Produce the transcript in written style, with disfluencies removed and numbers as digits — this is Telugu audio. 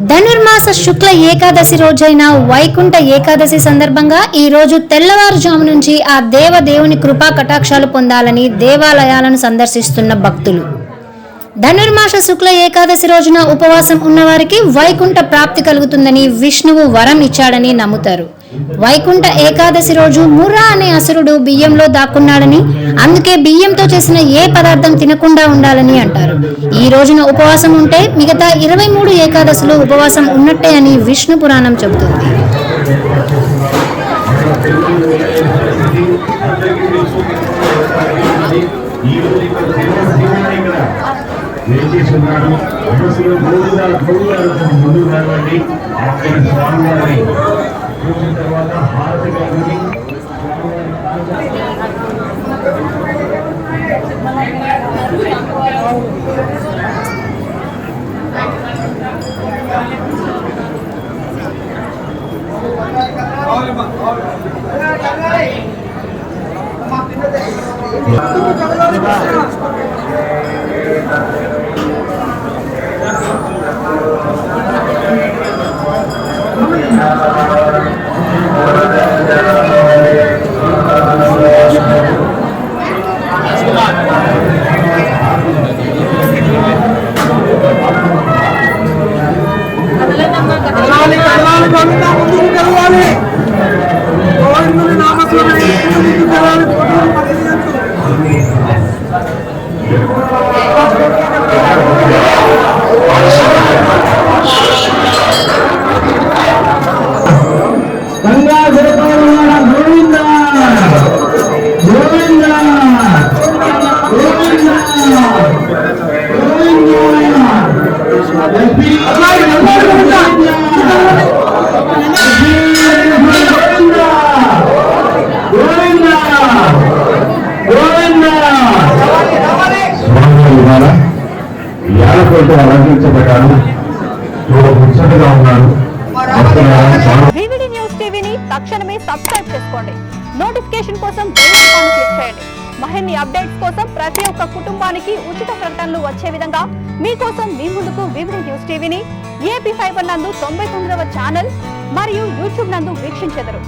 ధనుర్మాస శుక్ల ఏకాదశి రోజైన వైకుంఠ ఏకాదశి సందర్భంగా ఈ రోజు తెల్లవారుజాము నుంచి ఆ దేవుని కృపా కటాక్షాలు పొందాలని దేవాలయాలను సందర్శిస్తున్న భక్తులు. ధనుర్మాస శుక్ల ఏకాదశి రోజున ఉపవాసం ఉన్నవారికి వైకుంఠ ప్రాప్తి కలుగుతుందని విష్ణువు వరం ఇచ్చాడని నమ్ముతారు. వైకుంఠ ఏకాదశి రోజు ముర్రా అనే అసురుడు బియ్యంలో దాక్కున్నాడని, అందుకే బియ్యంతో చేసిన ఏ పదార్థం తినకుండా ఉండాలని అంటారు. ఈ రోజున ఉపవాసం ఉంటే మిగతా 23 ఏకాదశులు ఉపవాసం ఉన్నట్టే అని విష్ణు పురాణం చెబుతుంది. తర్వాత హారతి కలిగి అలంకరించబడ్డాడు. ముచ్చటగా ఉన్నాడు. వివిడి న్యూస్ టీవీని తక్షణమే సబ్స్క్రైబ్ చేసుకోండి. నోటిఫికేషన్ కోసం బెల్ ఐకాన్ క్లిక్ చేయండి. మరిన్ని అప్డేట్స్ కోసం ప్రతి ఒక్క కుటుంబానికి ఉచిత ప్రకటనలు వచ్చే విధంగా మీకోసం మీ ముందుకు వివిడి న్యూస్ టీవీని ఏపీ ఫైబర్ నందు 99వ ఛానల్ మరియు యూట్యూబ్ నందు వీక్షించెదరు.